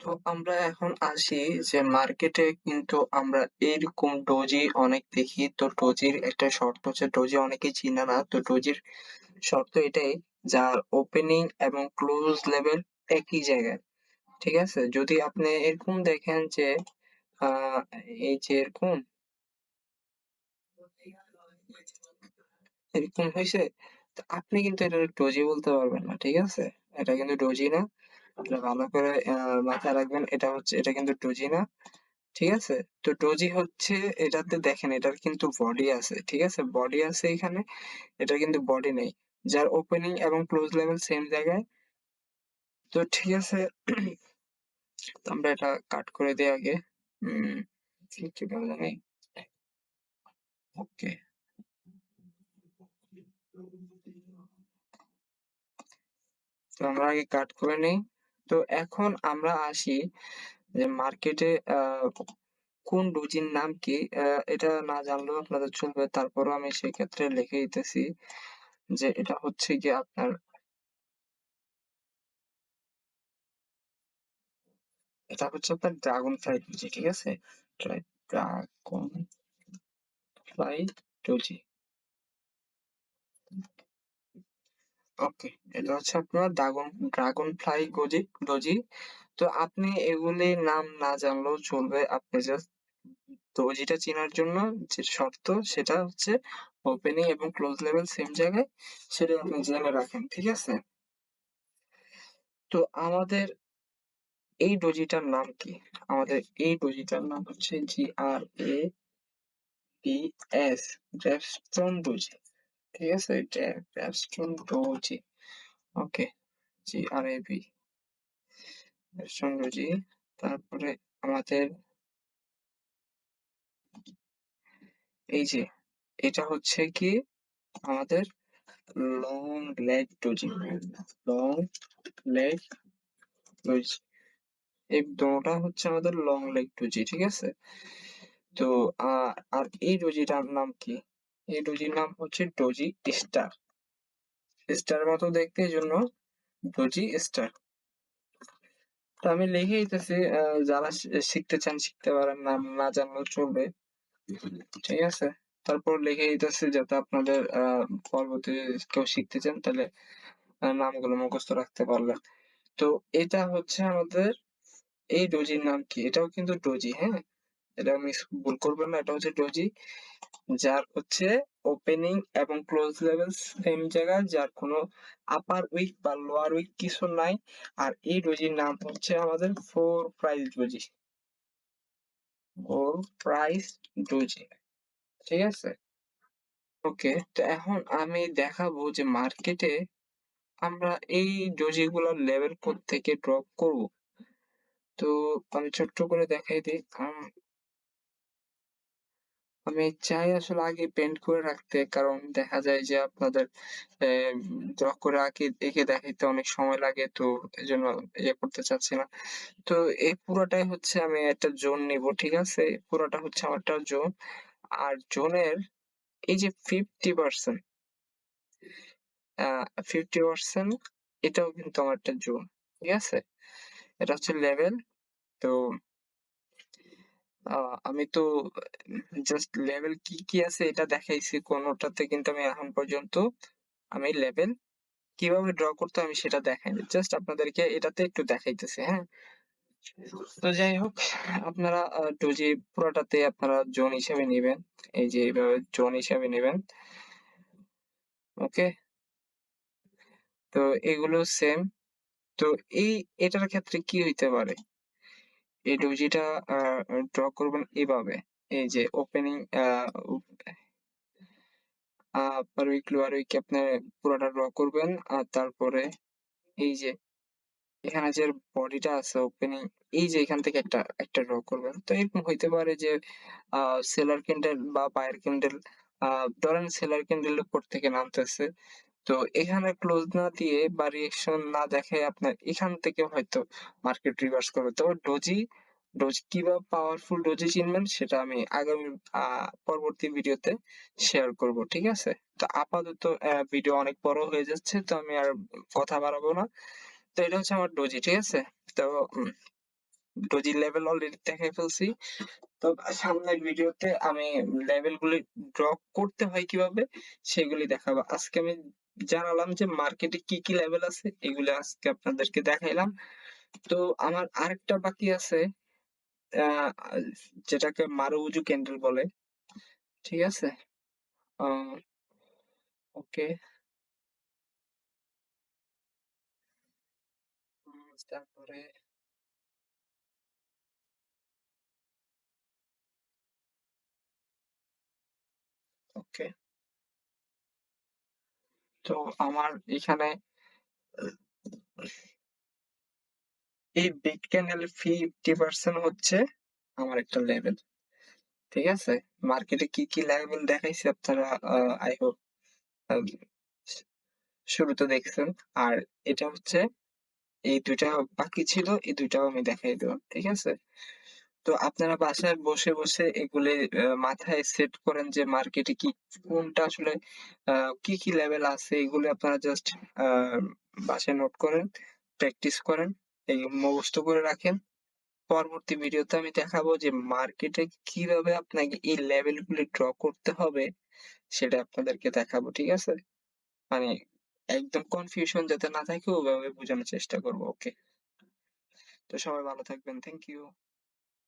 তো আমরা এখন আসি যে মার্কেটে কিন্তু আমরা এইরকম ডোজি অনেক দেখি। তো ডোজির একটা শর্ত হচ্ছে ডোজি অনেকেই চিনে না। তো ডোজির শর্ত এটাই যার ওপেনিং এবং ক্লোজ লেভেল একই জায়গায়। ঠিক আছে? যদি আপনি এরকম দেখেন যে আ এই যে এরকম হইছে, তো আপনি কিন্তু এটা ডোজি বলতে পারবেন না। ঠিক আছে? এটা কিন্তু ডোজি না। এটা ভালো করে মাথায় রাখবেন। এটা কিন্তু ডোজি না। ঠিক আছে? তো ডোজি হচ্ছে এটাতে দেখেন এটার কিন্তু বডি আছে। ঠিক আছে? বডি আছে এখানে। এটার কিন্তু বডি নেই। যার ওপেনিং এবং ক্লোজ লেভেল সেম জায়গায়। তো ঠিক আছে। তো আমরা এটা কাট করে দেই আগে। উম কিভাবে জানি? ওকে। তো আমরা আগে কাট করে নেই। তো এখন আমরা আসি যে মার্কেটে কোন ডোজির নাম কি? এটা না জানলেও আপনাদের চলবে। তারপরেও আমি সেক্ষেত্রে লিখে দিতেছি যে এটা হচ্ছে গিয়ে আপনার ড্রাগন ফ্লাই ডোজি। ঠিক আছে? Dragonfly doji. ওকে। এটা হচ্ছে আপনার ড্রাগন ফ্লাই ডোজি। তো আপনি এগুলির নাম না জানলেও চলবে। আপনি জাস্ট ডোজিটা চেনার জন্য যে শর্ত সেটা হচ্ছে ওপেনিং এবং ক্লোজ লেভেল সেম জায়গায়, সেটা আপনি জেনে রাখেন। ঠিক আছে? তো আমাদের এই ডোজিটার নাম কি? আমাদের এই ডোজিটার নাম হচ্ছে GRAPS, গ্র্যাভস্টোন ডোজি। ঠিক আছে? Gravestone doji. Okay. GRAP, gravestone doji. তারপরে আমাদের এই যে এটা হচ্ছে কি আমাদের long leg doji. Long leg doji. এই দোনোটা হচ্ছে আমাদের লং লেগ ডোজি। ঠিক আছে? তো আর এই ডোজিটার নাম কি? এই ডোজির নাম হচ্ছে ডোজি স্টার। স্টার মতো দেখতে, এজন্য ডোজি স্টার। তো আমি লিখে দিতেছি, যারা শিখতে চান শিখতে পারেন, নাম না জানলেও চলবে। ঠিক আছে? তারপর লিখে দিতেছি যাতে আপনাদের পরবর্তীতে কেউ শিখতে চান তাহলে নামগুলো মুখস্থ রাখতে পারবেন। তো এটা হচ্ছে আমাদের এই ডোজির নাম কি? এটাও কিন্তু ডোজি, হ্যাঁ? এটা মিস ভুল করবেন না। এটা হচ্ছে ডোজি। যার হচ্ছে ওপেনিং এবং ক্লোজ লেভেল সেম জায়গায়, যার কোনো আপার উইক বা লোয়ার উইক কিছু নাই। আর এই ডোজির নাম হচ্ছে আমাদের four price doji. Four price doji. ঠিক আছে? ওকে। তো এখন আমি দেখাবো যে মার্কেটে আমরা এই ডোজি গুলার লেভেল থেকে ড্রপ করব। তো আমি ছোট্ট করে দেখাই দিই। আমি চাই আসলে আগে পেইন্ট করে রাখতে, কারণ দেখা যায় যে আপনাদের ড্র করে এঁকে দেখাইতে অনেক সময় লাগে, তো এজন্য করতে চাচ্ছি না। তো এই পুরোটাই হচ্ছে আমি একটা জোন নিব। ঠিক আছে? পুরোটা হচ্ছে আমার একটা জোন। আর জোনের এই যে 50%, 50% এটাও কিন্তু আমার একটা জোন। ঠিক আছে? এটা হচ্ছে লেভেল। তো আমি তো জাস্ট লেভেল কি কি আছে এটা দেখাইছি, কোনটাতে কিন্তু আমি এখন পর্যন্ত আমি লেভেল কিভাবে ড্র করতে হয় আমি সেটা দেখাইনি। জাস্ট আপনাদেরকে এটাতে একটু দেখাইতেছি, হ্যাঁ? তো যাই হোক, আপনারা ডোজি পুরোটাতে আপনারা জোন হিসেবে নিবেন। এই যে এইভাবে জোন হিসেবে নিবেন। ওকে? তো এগুলো সেম। তো এটার ক্ষেত্রে কি হইতে পারে? এই ডোজিটা আ ড্র করবেন এভাবে। এই যে opening upper wick, lower wick আপনি পুরোটা ড্র করবেন। আর তারপরে এই যে এখানে যে বডিটা আছে ওপেনিং, এই যে এখান থেকে একটা ড্র করবেন। তো এরকম হইতে পারে যে সেলার ক্যান্ডেল বা বায়ার ক্যান্ডেল, ধরেন সেলার ক্যান্ডেল উপর থেকে নামতেছে। তো এখানে ক্লোজ না দিয়ে বা রিঅ্যাকশন না দেখায় আপনার এখান থেকে হয়তো মার্কেট রিভার্স করবে। তবে ডোজ কিভাবে পাওয়ারফুল ডোজি চিনবেন সেটা আমি আগামী পরবর্তী ভিডিওতে শেয়ার করব। ঠিক আছে? তো আপাতত ভিডিও অনেক বড় হয়ে যাচ্ছে, তো আমি আর কথা বাড়াবো না। তো এটা হচ্ছে আমার ডোজি। ঠিক আছে? তো ডোজি লেভেল অলরেডি দেখাই ফেলছি। তো সামনের ভিডিওতে আমি লেভেল গুলি ড্র করতে হয় কিভাবে সেগুলি দেখাবো। আজকে আমি জানালাম যে মার্কেটে কি কি লেভেল আছে, এগুলো আজকে আপনাদেরকে দেখাইলাম। তো আমার আরেকটা বাকি আছে, আহ, যেটাকে মারুউজু ক্যান্ডেল বলে। ঠিক আছে। ওকে। তারপরে ওকে। তো আমার এখানে এই বিগ ক্যান্ডেলের 50% হচ্ছে আমার একটা লেভেল। ঠিক আছে। মার্কেটে কি কি লেভেল দেখাইছে আপনারা আই হোপ শুরুতে দেখছেন। আর এটা হচ্ছে এই দুইটা বাকি ছিল, এই দুইটাও আমি দেখাই দিলাম। ঠিক আছে। তো আপনারা বাসায় বসে বসে এগুলি মাথায় সেট করেন যে মার্কেটে কি কোনটা আসলে কি কি লেভেল আছে, এগুলো আপনারা জাস্ট বাসায় নোট করেন, প্র্যাকটিস করেন, এই মুখস্থ করে রাখেন। পরবর্তী ভিডিওতে আমি দেখাবো যে মার্কেটে কিভাবে আপনাকে এই লেভেল গুলি ড্র করতে হবে, সেটা আপনাদেরকে দেখাবো। ঠিক আছে। মানে একদম কনফিউশন যাতে না থাকে ওভাবে বোঝানোর চেষ্টা করবো। ওকে। তো সবাই ভালো থাকবেন। Thank you.